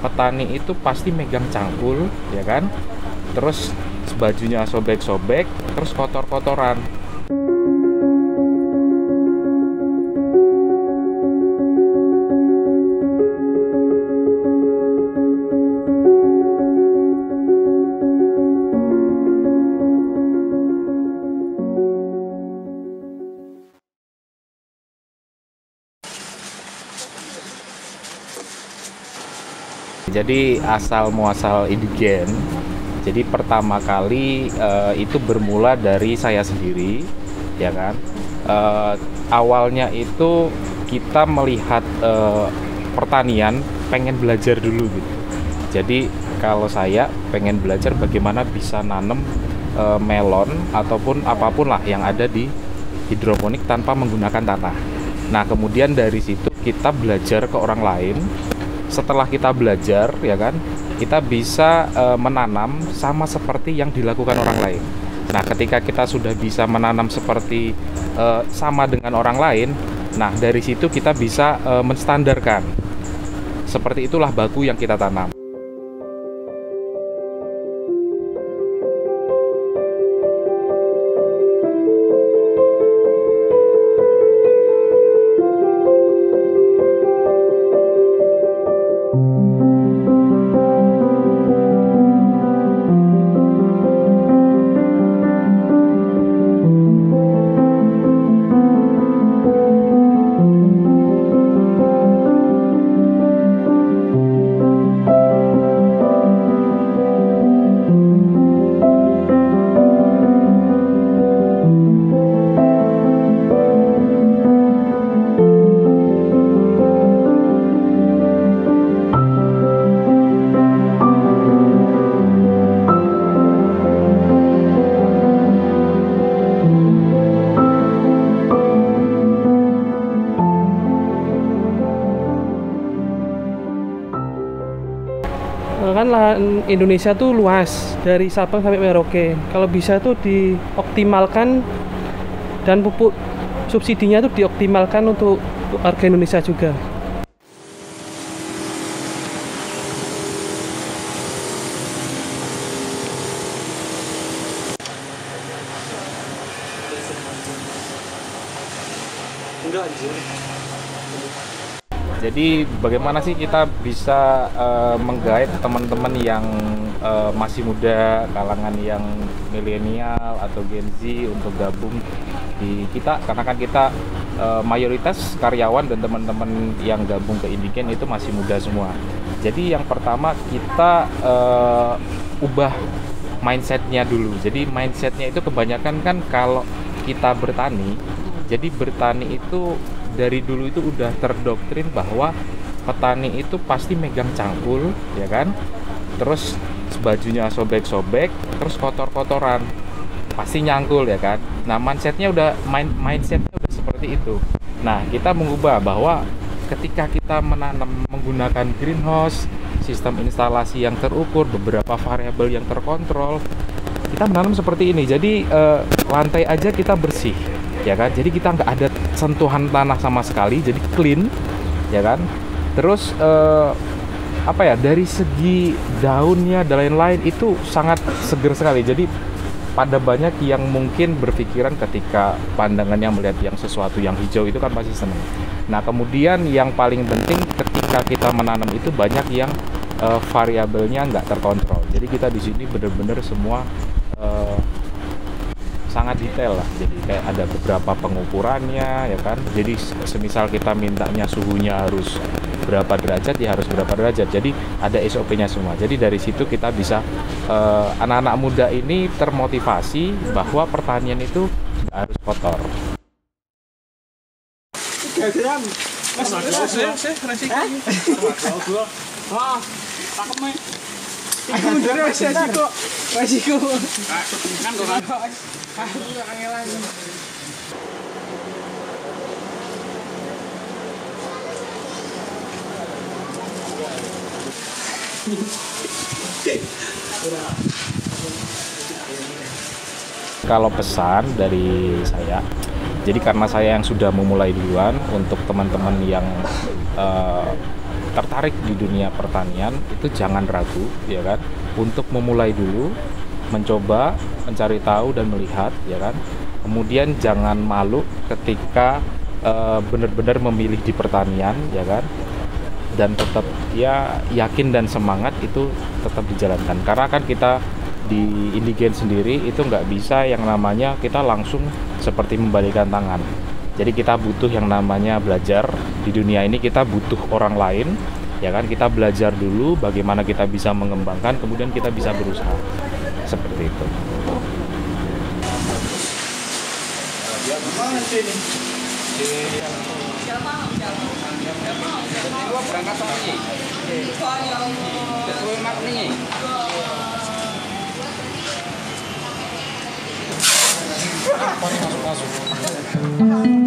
petani itu pasti megang cangkul, ya kan? Terus bajunya sobek-sobek, terus kotor-kotoran. Jadi asal muasal indigen. Jadi pertama kali itu bermula dari saya sendiri, ya kan. Awalnya itu kita melihat pertanian, pengen belajar dulu gitu. Jadi kalau saya pengen belajar bagaimana bisa nanam melon ataupun apapun lah yang ada di hidroponik tanpa menggunakan tanah. Nah kemudian dari situ kita belajar ke orang lain. Setelah kita belajar, ya kan, kita bisa menanam sama seperti yang dilakukan orang lain. Nah, ketika kita sudah bisa menanam seperti sama dengan orang lain, nah dari situ kita bisa menstandarkan. Seperti itulah baku yang kita tanam. Kan lahan Indonesia tuh luas dari Sabang sampai Merauke. Kalau bisa tuh dioptimalkan dan pupuk subsidinya tuh dioptimalkan untuk warga Indonesia juga. Jadi bagaimana sih kita bisa menggait teman-teman yang masih muda, kalangan yang milenial atau Gen Z untuk gabung di kita, karena kan kita mayoritas karyawan dan teman-teman yang gabung ke Indigen itu masih muda semua. Jadi yang pertama kita ubah mindsetnya dulu. Jadi mindsetnya itu kebanyakan kan kalau kita bertani, jadi bertani itu dari dulu itu udah terdoktrin bahwa petani itu pasti megang cangkul, ya kan, terus bajunya sobek-sobek, terus kotor-kotoran, pasti nyangkul, ya kan. Nah mindsetnya udah seperti itu. Nah kita mengubah bahwa ketika kita menanam menggunakan greenhouse, sistem instalasi yang terukur, beberapa variabel yang terkontrol, kita menanam seperti ini. Jadi lantai aja kita bersih, ya kan. Jadi kita nggak ada sentuhan tanah sama sekali, jadi clean, ya kan. Terus dari segi daunnya dan lain-lain itu sangat seger sekali. Jadi pada banyak yang mungkin berpikiran ketika pandangannya melihat yang sesuatu yang hijau itu kan pasti senang. Nah kemudian yang paling penting ketika kita menanam itu banyak yang variabelnya nggak terkontrol. Jadi kita di sini benar-benar semua sangat detail lah. Jadi kayak ada beberapa pengukurannya, ya kan. Jadi semisal kita mintanya suhunya harus berapa derajat, ya harus berapa derajat. Jadi ada SOP-nya semua. Jadi dari situ kita bisa anak-anak muda ini termotivasi bahwa pertanian itu nggak harus kotor. 3 gram. Mas, resiko. Ah, cakep nih. Iku mundur resiko. Kan kok. Angelan. Kalau pesan dari saya, jadi karena saya yang sudah memulai duluan, untuk teman-teman yang tertarik di dunia pertanian itu jangan ragu, ya kan, untuk memulai dulu, mencoba, mencari tahu dan melihat, ya kan. Kemudian jangan malu ketika benar-benar memilih di pertanian, ya kan, dan tetap ya yakin dan semangat itu tetap dijalankan. Karena kan kita di Indigen sendiri itu nggak bisa yang namanya kita langsung seperti membalikan tangan. Jadi kita butuh yang namanya belajar. Di dunia ini kita butuh orang lain, ya kan. Kita belajar dulu bagaimana kita bisa mengembangkan, kemudian kita bisa berusaha seperti itu. Masuk.